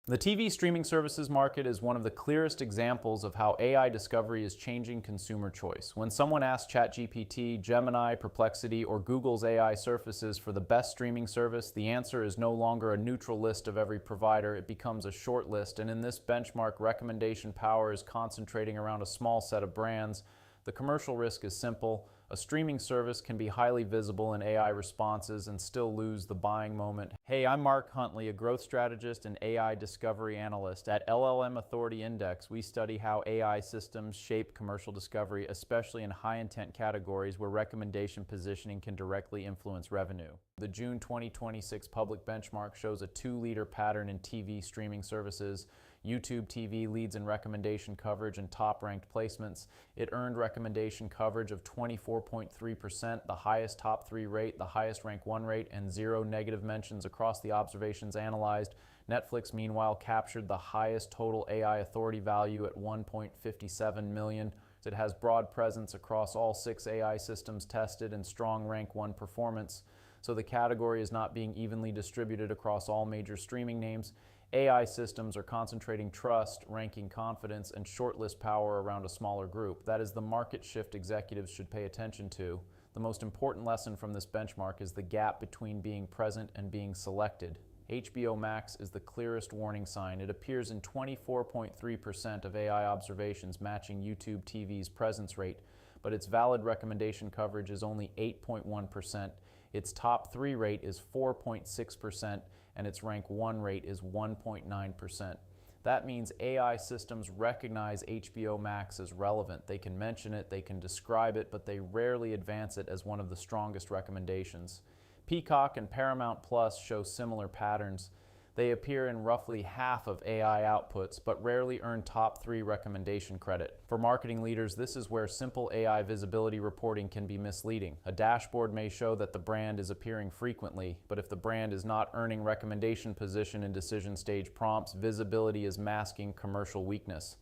The TV streaming services market is one of the clearest examples of how AI discovery is changing consumer choice. When someone asks ChatGPT, Gemini, Perplexity, or Google's AI surfaces for the best streaming service, the answer is no longer a neutral list of every provider. It becomes a short list, and in this benchmark, recommendation power is concentrating around a small set of brands. The commercial risk is simple. A streaming service can be highly visible in AI responses and still lose the buying moment. Hey, I'm Mark Huntley, a growth strategist and AI discovery analyst. At LLM Authority Index, we study how AI systems shape commercial discovery, especially in high-intent categories where recommendation positioning can directly influence revenue. The June 2026 public benchmark shows a two-leader pattern in TV streaming services. YouTube TV leads in recommendation coverage and top-ranked placements. It earned recommendation coverage of 24.3%, the highest top 3 rate, the highest rank 1 rate, and 0 negative mentions across the observations analyzed. Netflix, meanwhile, captured the highest total AI authority value at 1.57 million. It has broad presence across all 6 AI systems tested and strong rank 1 performance. So the category is not being evenly distributed across all major streaming names. AI systems are concentrating trust, ranking confidence, and shortlist power around a smaller group. That is the market shift executives should pay attention to. The most important lesson from this benchmark is the gap between being present and being selected. HBO Max is the clearest warning sign. It appears in 24.3% of AI observations, matching YouTube TV's presence rate, but its valid recommendation coverage is only 8.1%. Its top 3 rate is 4.6%, and its rank 1 rate is 1.9%. That means AI systems recognize HBO Max as relevant. They can mention it, they can describe it, but they rarely advance it as one of the strongest recommendations. Peacock and Paramount Plus show similar patterns. They appear in roughly half of AI outputs, but rarely earn top 3 recommendation credit. For marketing leaders, this is where simple AI visibility reporting can be misleading. A dashboard may show that the brand is appearing frequently, but if the brand is not earning recommendation position in decision stage prompts, visibility is masking commercial weakness.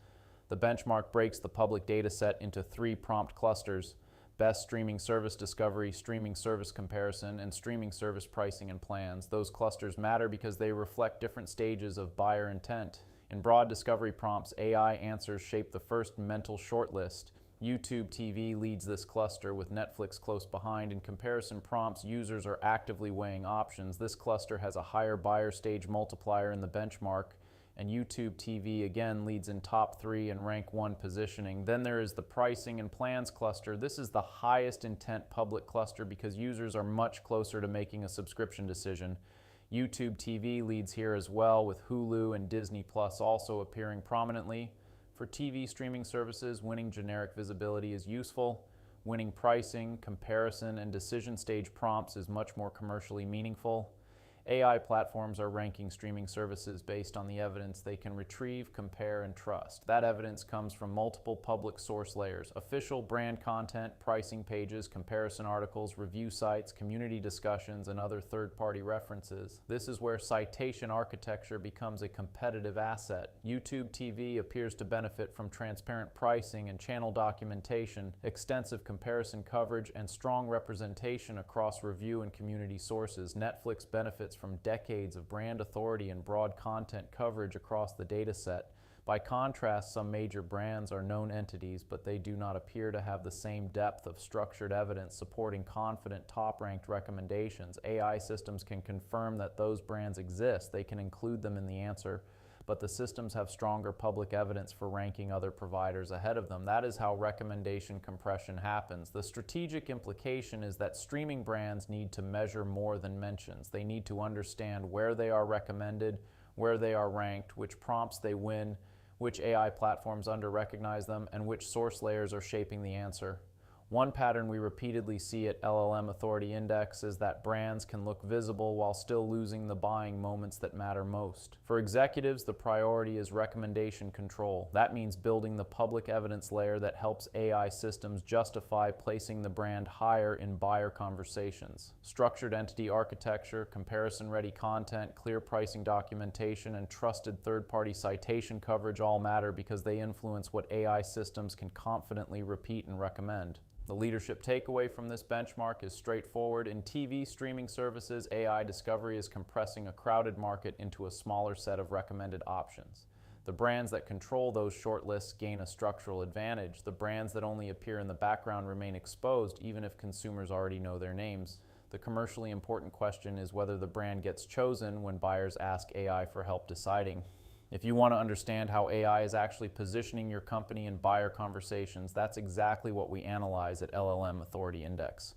The benchmark breaks the public data set into 3 prompt clusters: best streaming service discovery, streaming service comparison, and streaming service pricing and plans. Those clusters matter because they reflect different stages of buyer intent. In broad discovery prompts, AI answers shape the first mental shortlist. YouTube TV leads this cluster, with Netflix close behind. In comparison prompts, users are actively weighing options. This cluster has a higher buyer stage multiplier in the benchmark, and YouTube TV again leads in top 3 and rank 1 positioning. Then there is the pricing and plans cluster. This is the highest intent public cluster because users are much closer to making a subscription decision. YouTube TV leads here as well, with Hulu and Disney Plus also appearing prominently. For TV streaming services, winning generic visibility is useful. Winning pricing, comparison, and decision stage prompts is much more commercially meaningful. AI platforms are ranking streaming services based on the evidence they can retrieve, compare, and trust. That evidence comes from multiple public source layers: official brand content, pricing pages, comparison articles, review sites, community discussions, and other third-party references. This is where citation architecture becomes a competitive asset. YouTube TV appears to benefit from transparent pricing and channel documentation, extensive comparison coverage, and strong representation across review and community sources. Netflix benefits from decades of brand authority and broad content coverage across the data set. By contrast, some major brands are known entities, but they do not appear to have the same depth of structured evidence supporting confident top-ranked recommendations. AI systems can confirm that those brands exist. They can include them in the answer, but the systems have stronger public evidence for ranking other providers ahead of them. That is how recommendation compression happens. The strategic implication is that streaming brands need to measure more than mentions. They need to understand where they are recommended, where they are ranked, which prompts they win, which AI platforms under-recognize them, and which source layers are shaping the answer. One pattern we repeatedly see at LLM Authority Index is that brands can look visible while still losing the buying moments that matter most. For executives, the priority is recommendation control. That means building the public evidence layer that helps AI systems justify placing the brand higher in buyer conversations. Structured entity architecture, comparison-ready content, clear pricing documentation, and trusted third-party citation coverage all matter because they influence what AI systems can confidently repeat and recommend. The leadership takeaway from this benchmark is straightforward. In TV streaming services, AI discovery is compressing a crowded market into a smaller set of recommended options. The brands that control those shortlists gain a structural advantage. The brands that only appear in the background remain exposed, even if consumers already know their names. The commercially important question is whether the brand gets chosen when buyers ask AI for help deciding. If you want to understand how AI is actually positioning your company in buyer conversations, that's exactly what we analyze at LLM Authority Index.